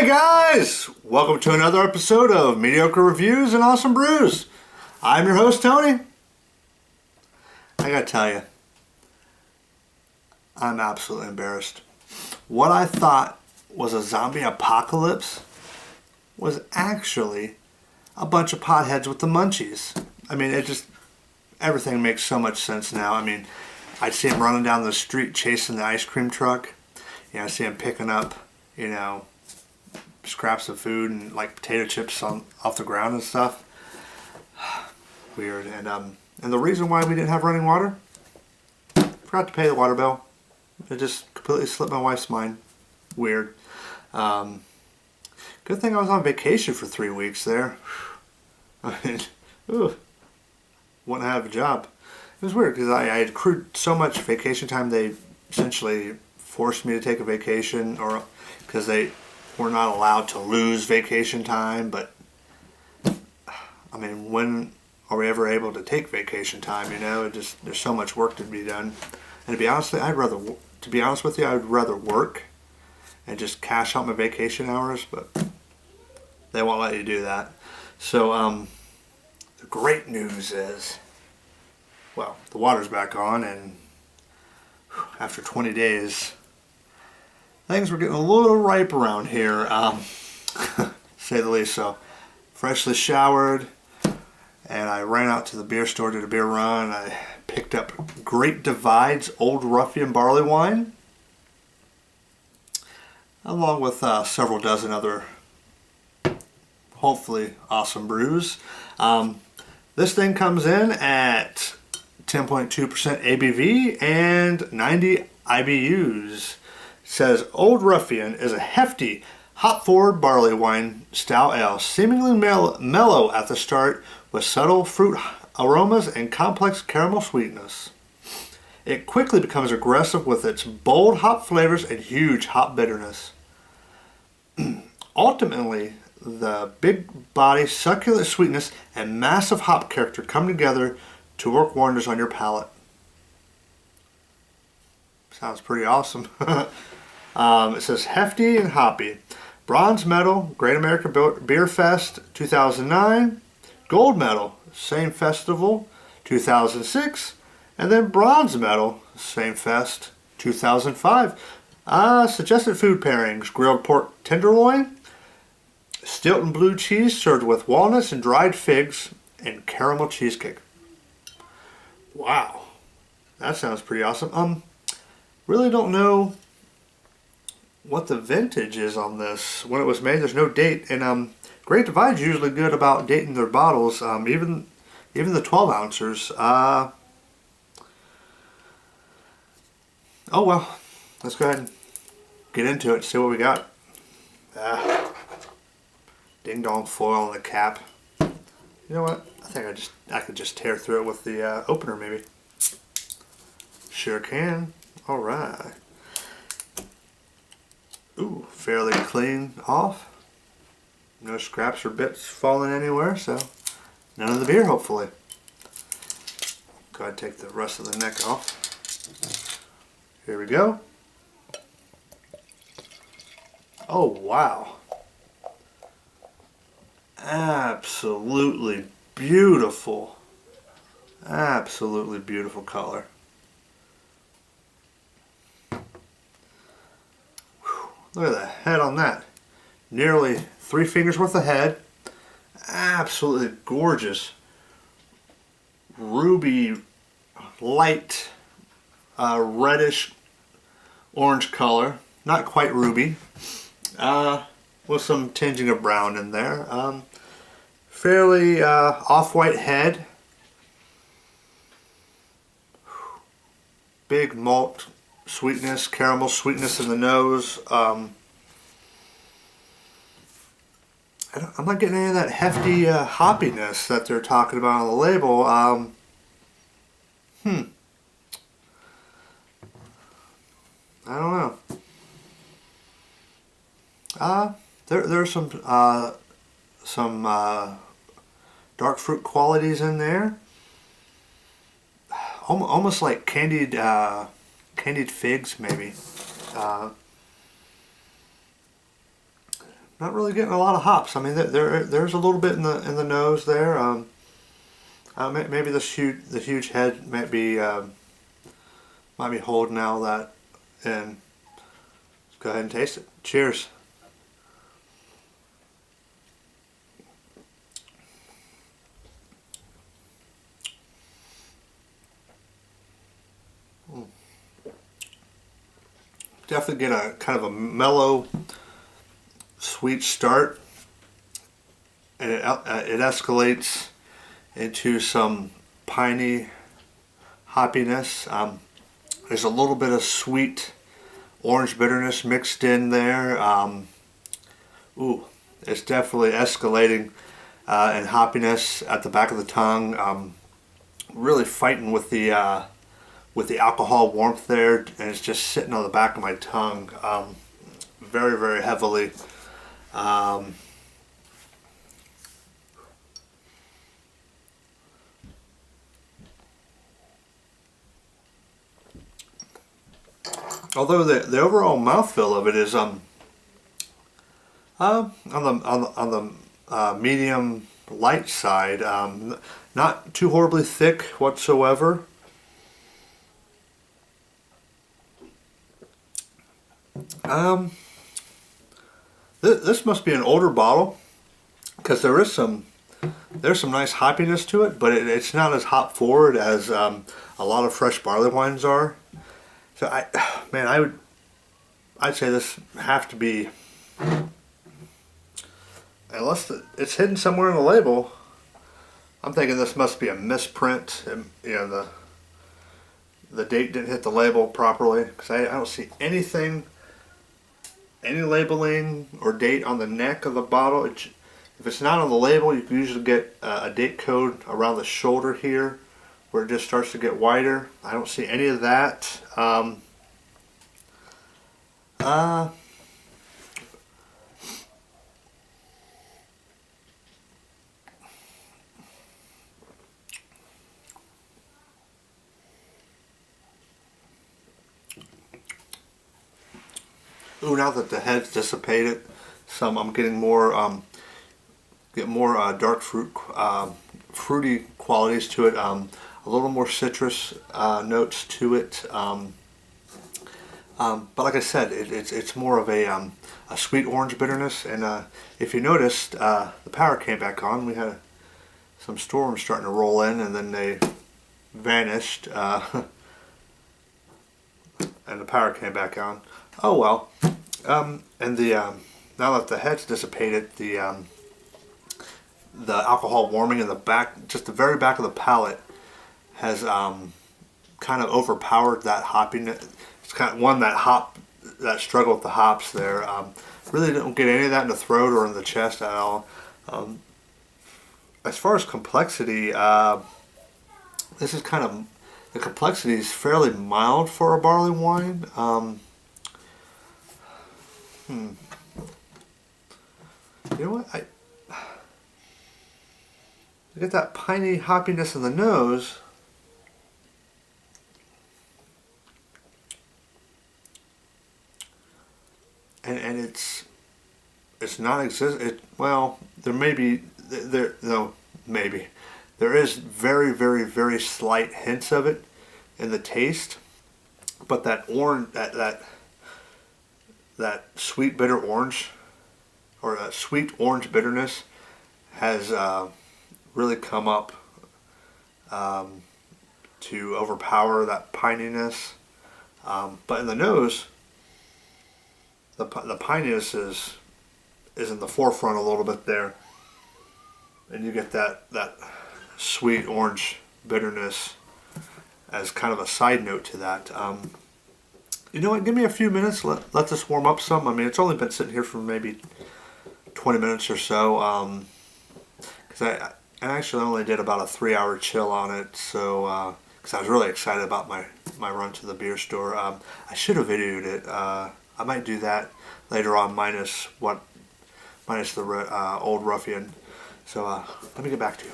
Hey guys! Welcome to another episode of Mediocre Reviews and Awesome Brews. I'm your host, Tony. I gotta tell you, I'm absolutely embarrassed. What I thought was a zombie apocalypse was actually a bunch of potheads with the munchies. I mean, everything makes so much sense now. I mean, I'd see them running down the street chasing the ice cream truck. I see them picking up, scraps of food and like potato chips off the ground and stuff. Weird. And the reason why we didn't have running water, forgot to pay the water bill. It just completely slipped my wife's mind. Weird. Good thing I was on vacation for 3 weeks there. I mean, wouldn't have a job. It was weird because I had accrued so much vacation time. They essentially forced me to take a vacation, or because they were not allowed to lose vacation time. But I mean, when are we ever able to take vacation time? There's so much work to be done. And to be honest with you, I'd rather work and just cash out my vacation hours, but they won't let you do that. So the great news is, well, the water's back on, and after 20 days, things were getting a little ripe around here, say the least. So, freshly showered, and I ran out to the beer store, did a beer run. I picked up Great Divide's Old Ruffian Barleywine, along with several dozen other, hopefully, awesome brews. This thing comes in at 10.2% ABV and 90 IBUs. Says Old Ruffian is a hefty, hop-forward barley wine style ale, seemingly mellow at the start with subtle fruit aromas and complex caramel sweetness. It quickly becomes aggressive with its bold hop flavors and huge hop bitterness. Ultimately, the big body, succulent sweetness, and massive hop character come together to work wonders on your palate. Sounds pretty awesome. It says hefty and hoppy. Bronze medal, Great American Beer Fest 2009. Gold medal, same festival 2006. And then bronze medal, same fest 2005. Suggested food pairings: grilled pork tenderloin, Stilton blue cheese served with walnuts and dried figs, and caramel cheesecake. Wow, that sounds pretty awesome. Really don't know what the vintage is on this, when it was made. There's no date, and Great Divide's usually good about dating their bottles, even the 12 ouncers. Oh well, let's go ahead and get into it, see what we got. Ding dong foil on the cap. You know what? I think I could just tear through it with the opener, maybe. Sure can. All right. Ooh, fairly clean off. No scraps or bits falling anywhere, so none of the beer, hopefully. Go ahead and take the rest of the neck off. Here we go. Oh, wow. Absolutely beautiful. Absolutely beautiful color. Look at the head on that. Nearly 3 fingers worth of head. Absolutely gorgeous. Ruby, light, reddish orange color. Not quite ruby. With some tinging of brown in there. Fairly off-white head. Big malt sweetness, caramel sweetness in the nose. I'm not getting any of that hefty hoppiness that they're talking about on the label. I don't know. There's some dark fruit qualities in there. Almost like candied figs, maybe. not really getting a lot of hops. I mean, there's a little bit in the nose there. Maybe the huge head might be holding all that in. Let's go ahead and taste it. Cheers. Definitely get a kind of a mellow, sweet start, and it escalates into some piney hoppiness. There's a little bit of sweet orange bitterness mixed in there. It's definitely escalating in hoppiness at the back of the tongue. Really fighting with the alcohol warmth there, and it's just sitting on the back of my tongue very, very heavily. Although the overall mouthfeel of it is on the medium light side, not too horribly thick whatsoever. This must be an older bottle, because there's some nice hoppiness to it, but it's not as hop forward as a lot of fresh barley wines are. So I'd say this have to be, unless it's hidden somewhere in the label. I'm thinking this must be a misprint, and the date didn't hit the label properly, because I don't see anything, any labeling or date on the neck of the bottle. If it's not on the label, you can usually get a date code around the shoulder here, where it just starts to get wider. I don't see any of that. Now that the head's dissipated, I'm getting more dark fruity qualities to it. A little more citrus notes to it. But like I said, it's more of a sweet orange bitterness. And if you noticed, the power came back on. We had some storms starting to roll in, and then they vanished, and the power came back on. Oh well. And now that the head's dissipated, the alcohol warming in the back, just the very back of the palate, has kind of overpowered that hoppiness. It's kind of that struggle with the hops there. Really don't get any of that in the throat or in the chest at all. As far as complexity, this is the complexity is fairly mild for a barley wine. You know what? I get that piney hoppiness in the nose. And it's non-existent. Well, there may be maybe there is very, very, very slight hints of it in the taste, but that orange, that sweet bitter orange, or a sweet orange bitterness, has really come up to overpower that pininess. But in the nose, the pininess is in the forefront a little bit there, and you get that sweet orange bitterness as kind of a side note to that. You know what? Give me a few minutes. Let this warm up some. I mean, it's only been sitting here for maybe 20 minutes or so. Because I actually only did about a 3-hour chill on it. So, because I was really excited about my run to the beer store. I should have videoed it. I might do that later on, minus the old Ruffian. So let me get back to you.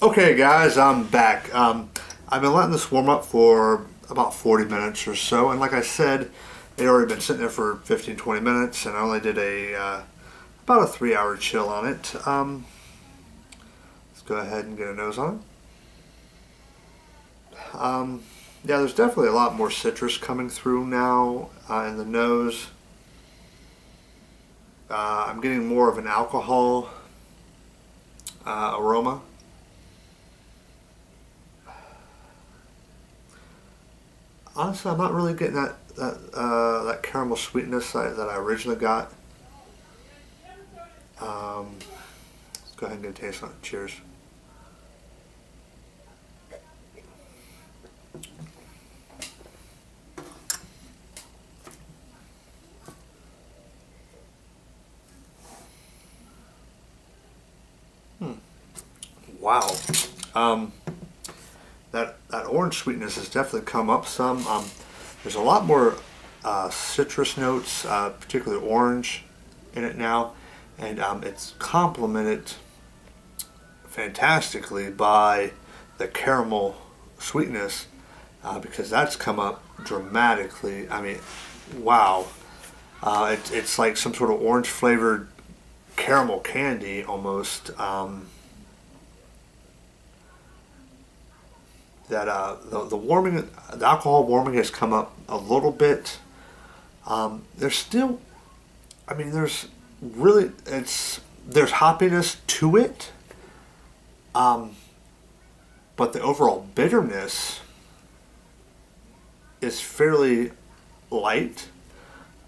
Okay, guys, I'm back. I've been letting this warm up for about 40 minutes or so, and like I said, It had already been sitting there for 15-20 minutes, and I only did about a 3-hour chill on it. Let's go ahead and get a nose on it. Yeah, there's definitely a lot more citrus coming through now in the nose. I'm getting more of an alcohol aroma. Honestly, I'm not really getting that caramel sweetness that I originally got. Let's go ahead and get a taste on it. Cheers. Wow. That orange sweetness has definitely come up some. There's a lot more citrus notes, particularly orange, in it now, and it's complemented fantastically by the caramel sweetness because that's come up dramatically. I mean, wow. It's like some sort of orange flavored caramel candy almost. That the warming, the alcohol warming has come up a little bit. There's still, I mean, there's hoppiness to it, but the overall bitterness is fairly light.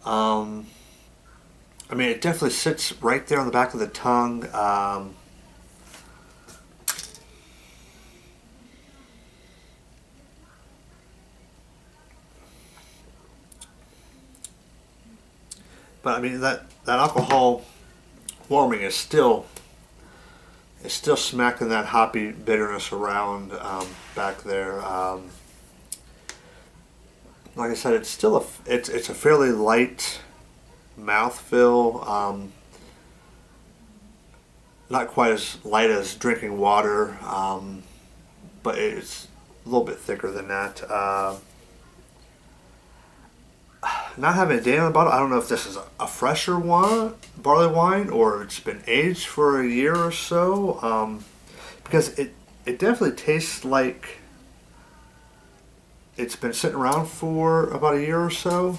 I mean, it definitely sits right there on the back of the tongue. But I mean that alcohol warming is still smacking that hoppy bitterness around back there. Like I said, it's still it's a fairly light mouthfeel. Not quite as light as drinking water, but it's a little bit thicker than that. Not having a date on the bottle, I don't know if this is a fresher barley wine or it's been aged for a year or so, because it definitely tastes like it's been sitting around for about a year or so,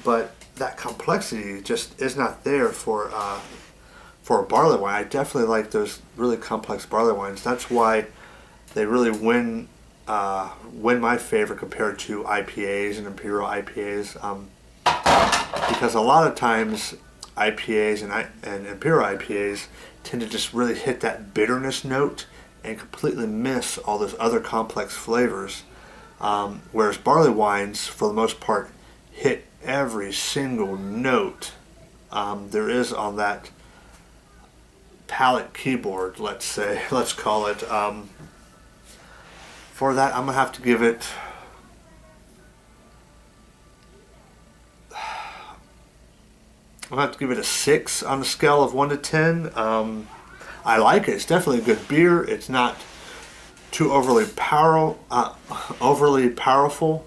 but that complexity just is not there for a barley wine. I definitely like those really complex barley wines. That's why they really win my favor compared to IPAs and Imperial IPAs, because a lot of times IPAs and Imperial IPAs tend to just really hit that bitterness note and completely miss all those other complex flavors, whereas barley wines, for the most part, hit every single note there is on that palate keyboard, let's call it. For that, I'm gonna have to give it. I'm gonna have to give it a 6 on the scale of 1 to 10. I like it. It's definitely a good beer. It's not too overpowering, overpowering.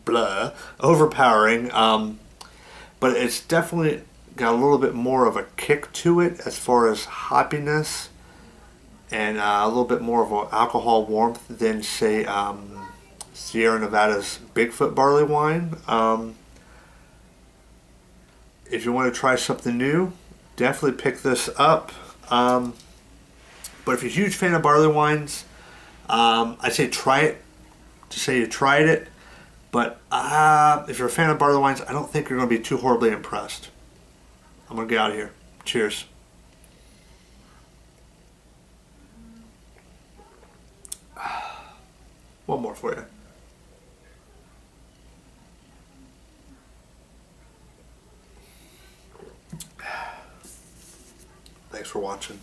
But it's definitely got a little bit more of a kick to it as far as hoppiness, and a little bit more of an alcohol warmth than, say, Sierra Nevada's Bigfoot barley wine. If you want to try something new, definitely pick this up. But if you're a huge fan of barley wines, I say try it to say you tried it. But if you're a fan of barley wines, I don't think you're going to be too horribly impressed. I'm going to get out of here. Cheers. One more for you. Thanks for watching.